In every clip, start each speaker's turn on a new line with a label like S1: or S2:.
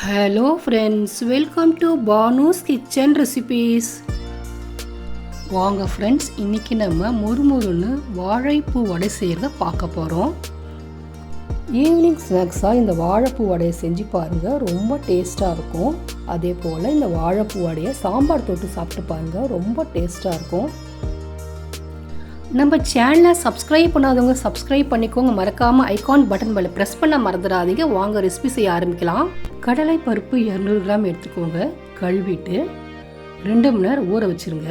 S1: Hello friends, welcome to Banu's kitchen recipes. வாங்க friends, இன்றைக்கி நம்ம முறுமுறுன்னு வாழைப்பூ வடை செய்கிறத பார்க்க போகிறோம். ஈவினிங் ஸ்நாக்ஸாக இந்த வாழைப்பூ வடையை செஞ்சு பாருங்கள், ரொம்ப டேஸ்ட்டாக இருக்கும். அதே போல் இந்த வாழைப்பூ வடையை சாம்பார் தொட்டு சாப்பிட்டு பாருங்கள், ரொம்ப டேஸ்ட்டாக இருக்கும். நம்ம சேனலை சப்ஸ்கிரைப் பண்ணாதவங்க சப்ஸ்கிரைப் பண்ணிக்கோங்க, மறக்காமல் ஐகான் பட்டன் மேலே ப்ரெஸ் பண்ண மறந்துடாதீங்க. வாங்க ரெசிபி செய்ய ஆரம்பிக்கலாம். கடலை பருப்பு 200 கிராம் எடுத்துக்கோங்க. கழுவிட்டு 2 மணி நேரம் ஊற வச்சுருங்க.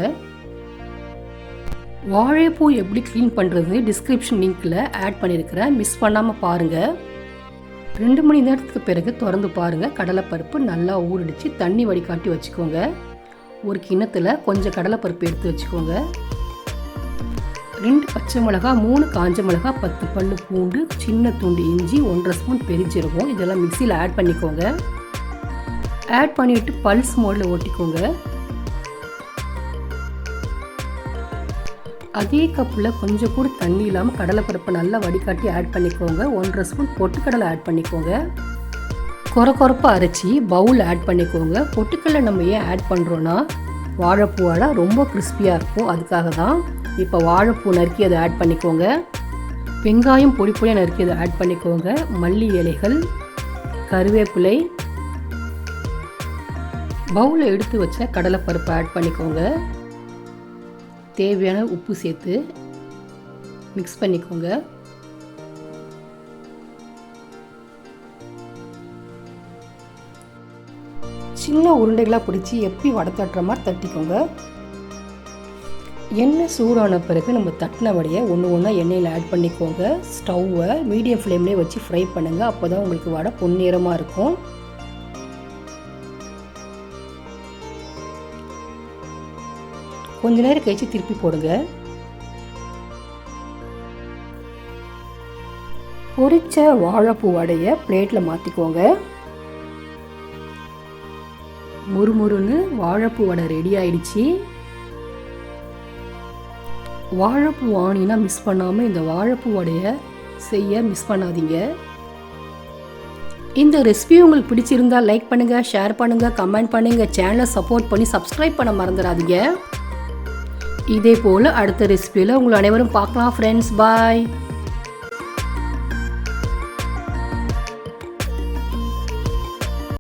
S1: வாழைப்பூ எப்படி க்ளீன் பண்ணுறது டிஸ்கிரிப்ஷன் லிங்க்கில் ஆட் பண்ணியிருக்கிறேன், மிஸ் பண்ணாமல் பாருங்கள். 2 மணி நேரத்துக்கு பிறகு திறந்து பாருங்கள். கடலைப்பருப்பு நல்லா ஊறிடுச்சு. தண்ணி வடிகாட்டி வச்சுக்கோங்க. ஒரு கிண்ணத்தில் கொஞ்சம் கடலைப்பருப்பு எடுத்து வச்சுக்கோங்க. 2 பச்சை மிளகா, 3 காஞ்ச மிளகா, 10 பல்லு பூண்டு, சின்ன துண்டு இஞ்சி, 1.5 ஸ்பூன் பெருஞ்சீரகம், இதெல்லாம் மிக்சியில் ஆட் பண்ணிக்கோங்க. ஆட் பண்ணிவிட்டு பல்ஸ் மோடில் ஓட்டிக்கோங்க. அதே கப்பில் கொஞ்சம் கூட தண்ணி இல்லாமல் கடலைப்பருப்பை நல்லா வடிகாட்டி ஆட் பண்ணிக்கோங்க. 1.5 ஸ்பூன் பொட்டுக்கடலை ஆட் பண்ணிக்கோங்க. கொரப்பாக அரைச்சி பவுல் ஆட் பண்ணிக்கோங்க. பொட்டுக்கடலை நம்ம ஏன் ஆட் பண்ணுறோன்னா வாழைப்பூவால் ரொம்ப கிறிஸ்பியாக இருக்கும், அதுக்காக தான். இப்போ வாழைப்பூ நறுக்கி அதை ஆட் பண்ணிக்கோங்க. வெங்காயம் பொடி பொடியாக நறுக்கி அதை ஆட் பண்ணிக்கோங்க. மல்லி இலைகள், கருவேப்பிலை, பவுலில் எடுத்து வச்ச கடலைப்பருப்பை ஆட் பண்ணிக்கோங்க. தேவையான உப்பு சேர்த்து மிக்ஸ் பண்ணிக்கோங்க. சின்ன உருண்டைகளாக பிடிச்சி எப்படி வடை தட்டுற மாதிரி தட்டிக்கோங்க. எண்ணெய் சூடான பிறகு நம்ம தட்டின வடையை ஒன்று ஒன்றா எண்ணெயில் ஆட் பண்ணிக்கோங்க. ஸ்டவ்வை மீடியம் ஃப்ளேம்லேயே வச்சு ஃப்ரை பண்ணுங்கள், அப்போ தான் உங்களுக்கு வடை பொன்னிறமாக இருக்கும். கொஞ்ச நேரம் கழிச்சு திருப்பி போடுங்க. பொரிச்ச வாழைப்பூ வடையை பிளேட்டில் மாற்றிக்கோங்க. முறுமுறுன்னு வாழைப்பூ வடை ரெடி ஆயிடுச்சு. வாழைப்பூ வாங்கினா மிஸ் பண்ணாமல் இந்த வாழைப்பூ வடையை செய்ய மிஸ் பண்ணாதீங்க. இந்த ரெசிபி உங்களுக்கு பிடிச்சிருந்தால் லைக் பண்ணுங்கள், ஷேர் பண்ணுங்கள், கமெண்ட் பண்ணுங்கள். சேனலை சப்போர்ட் பண்ணி சப்ஸ்கிரைப் பண்ண மறந்துடாதீங்க. இதே போல் அடுத்த ரெசிபியில் உங்களை அனைவரும் பார்க்கலாம் ஃப்ரெண்ட்ஸ். பாய்.